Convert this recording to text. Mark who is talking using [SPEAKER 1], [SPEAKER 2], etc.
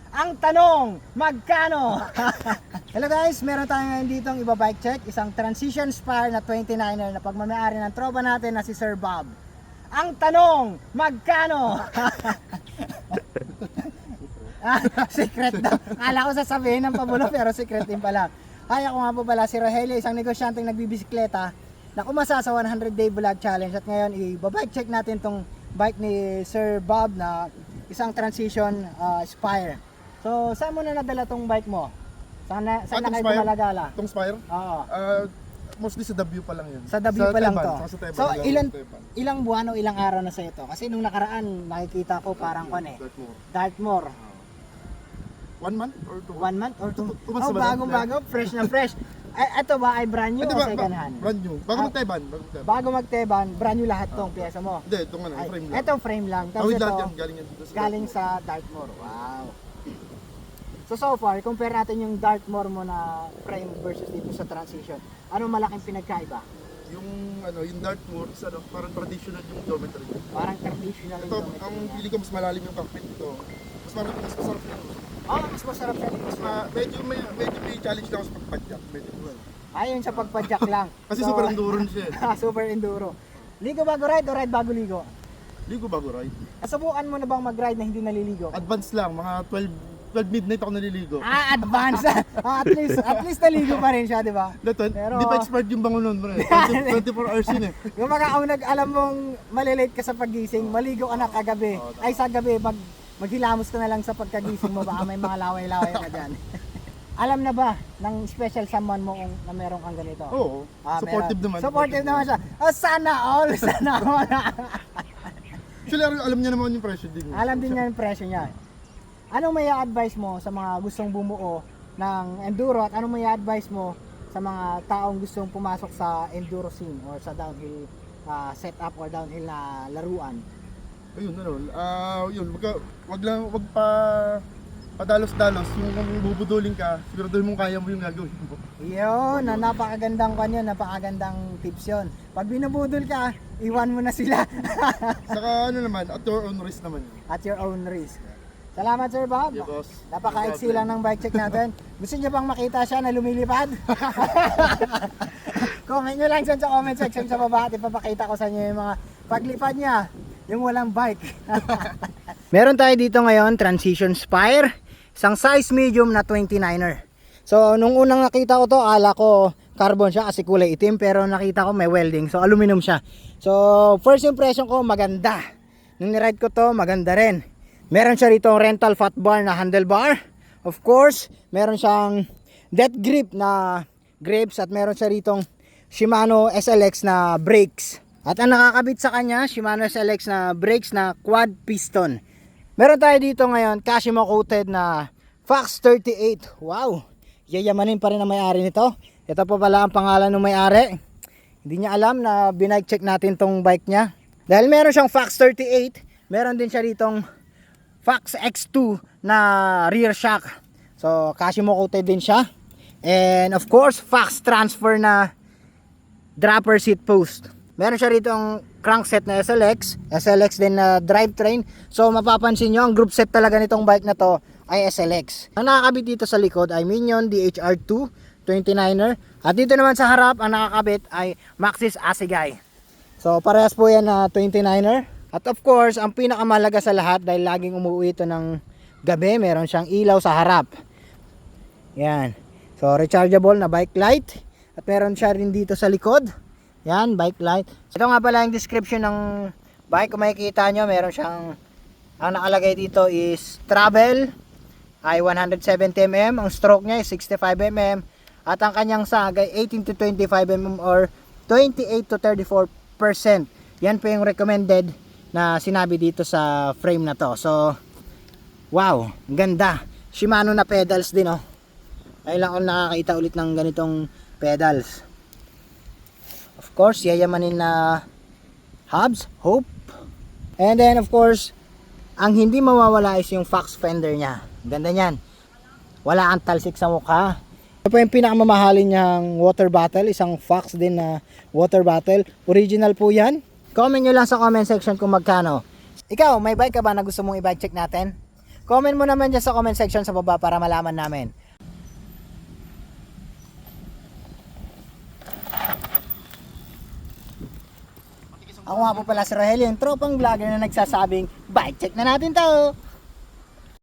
[SPEAKER 1] Ang tanong, magkano? Hello guys, meron tayo ngayon dito ang iba-bike check. Isang Transition Spire na 29er na pagmamayari ng tropa natin na si Sir Bob. Ang tanong, magkano? Secret daw. Kala ko sasabihin ng pabulo pero secret din pala. Ay, ako nga po pala si Rogelio, isang negosyanteng nagbibisikleta na kumasa sa 100 day vlog challenge. At ngayon, i-bike check natin tong bike ni Sir Bob na isang Transition Spire. So, saan mo na nadala tong bike mo? Saan na kayo tumalagala?
[SPEAKER 2] Itong Spire?
[SPEAKER 1] Oo.
[SPEAKER 2] Mostly sa W pa lang yun.
[SPEAKER 1] Sa W pa lang to. So,
[SPEAKER 2] Teban.
[SPEAKER 1] ilang buwan o ilang araw na sa ito? Kasi nung nakaraan, nakikita ko parang Dartmoor.
[SPEAKER 2] 1 month or 2 months?
[SPEAKER 1] 1 month or 2?
[SPEAKER 2] Two months
[SPEAKER 1] Oh,
[SPEAKER 2] ba?
[SPEAKER 1] bagong-bago, fresh na fresh. Ito ba ay brand new o second hand?
[SPEAKER 2] Brand new. Bago magteban.
[SPEAKER 1] Bago magteban, brand new lahat tong pyesa mo.
[SPEAKER 2] Hindi, itong ano, frame lang.
[SPEAKER 1] Ito frame lang. Tapos
[SPEAKER 2] Awit
[SPEAKER 1] ito,
[SPEAKER 2] lahat yan, galing yan dito sa
[SPEAKER 1] galing sa Dartmoor. Wow. So far, compare natin yung Dartmoor mo na frame versus dito sa Transition. Ano malaking pinagkaiba?
[SPEAKER 2] Yung ano, yung Dartmoor, ano, parang traditional yung geometry niya.
[SPEAKER 1] Parang traditional
[SPEAKER 2] Ito,
[SPEAKER 1] yung geometry
[SPEAKER 2] ang
[SPEAKER 1] niya.
[SPEAKER 2] pili ko mas malalim yung cockpit ito. Mas masarap yung
[SPEAKER 1] Mas masarap siya dito.
[SPEAKER 2] medyo may challenge lang ako sa pagpadyak. Medyo
[SPEAKER 1] Ayun sa pagpadyak lang.
[SPEAKER 2] Kasi super endurance siya.
[SPEAKER 1] Super enduro. Ligo bago ride o ride bago ligo?
[SPEAKER 2] Ligo bago ride.
[SPEAKER 1] Nasubukan mo na bang mag-ride na hindi naliligo?
[SPEAKER 2] Advance lang, mga 12 midnight ako naliligo.
[SPEAKER 1] Advance. At least naligo pa rin siya, di ba?
[SPEAKER 2] Hindi pa expired yung bangon nun, bro. 24 hours yun eh.
[SPEAKER 1] Yung mga alam mong malilate ka sa pagising, maligo ka na kagabi. Ay sa gabi, maghilamos ka na lang sa pagkagising mo, baka may mga laway-laway ka dyan. Alam na ba ng special someone mo na meron kang ganito?
[SPEAKER 2] Oo. Supportive
[SPEAKER 1] meron.
[SPEAKER 2] naman.
[SPEAKER 1] Supportive naman siya. Oh, sana all.
[SPEAKER 2] Actually, alam niya naman yung presyo din.
[SPEAKER 1] Alam din niya yung presyo niya. Anong may advice mo sa mga gustong bumuo ng enduro at anong may advice mo sa mga taong gustong pumasok sa enduro scene or sa downhill setup or downhill na laruan?
[SPEAKER 2] Ayun, yun, wag pa padalos-dalos. Yung kung bubuduling ka, siguraduhin mong kaya mo yung gagawin mo.
[SPEAKER 1] Yun, napakagandang kanyo, napakagandang tips yun. Pag binubudol ka, iwan mo na sila.
[SPEAKER 2] Saka ano naman, at your own risk naman.
[SPEAKER 1] At your own risk. Salamat Sir Bob.
[SPEAKER 2] Yeah, boss.
[SPEAKER 1] Napaka-easy lang ng bike check natin. Gusto niyo bang makita siya na lumilipad? Comment nyo lang dyan sa comment section sa baba at ipapakita ko sa inyo yung mga paglipad niya, yung walang bike. Meron tayo dito ngayon, Transition Spire, isang size medium na 29er. So nung unang nakita ko to, akala ko carbon siya kasi kulay itim, pero nakita ko may welding, so aluminum siya. So first impression ko, maganda. Nung niride ko to, maganda rin. Meron siya rito rental fat bar na handlebar. Of course, meron siyang death grip na grips at meron siya ritong Shimano SLX na brakes. At ang nakakabit sa kanya, Shimano SLX na brakes na quad piston. Meron tayo dito ngayon, Kashima coated na Fox 38. Wow! Yayamanin pa rin ang may-ari nito. Ito pa pala ang pangalan ng may-ari. Hindi niya alam na binike check natin tong bike niya. Dahil meron siyang Fox 38, meron din siya ritong Fox X2 na rear shock. So, Kashima coated din siya. And of course, Fox transfer na dropper seat post. Meron siya rito ang crankset na SLX din na drivetrain. So, mapapansin nyo, ang group set talaga nitong bike na to ay SLX. Ang nakakabit dito sa likod ay Minion DHR2 29er. At dito naman sa harap, ang nakakabit ay Maxxis Assegai. So, parehas po yan na 29er. At of course, ang pinakamalaga sa lahat dahil laging umuwi ito ng gabi, meron siyang ilaw sa harap. Yan. So, rechargeable na bike light. At meron siya rin dito sa likod. Yan, bike light. Ito nga pala yung description ng bike. Kung makikita nyo, meron siyang, ang nakalagay dito is travel ay 170mm. Ang stroke niya is 65mm. At ang kanyang sag ay 18 to 25mm or 28 to 34%. Yan po yung recommended na sinabi dito sa frame na to. So, wow, ganda. Shimano na pedals din, oh. Ay lang ako nakakita ulit ng ganitong pedals. Of course, yayamanin na hubs, Hope. And then, of course, ang hindi mawawala is yung Fox fender niya. Ganda niyan. Wala kang talsik sa mukha. Ito po yung pinakamamahalin niyang water bottle. Isang Fox din na water bottle. Original po yan. Comment nyo lang sa comment section kung magkano. Ikaw, may bike ka ba na gusto mong i-bike check natin? Comment mo naman dyan sa comment section sa baba para malaman namin. Ako nga po pala si Rogelio, yung tropang vlogger na nagsasabing, bike check na natin to!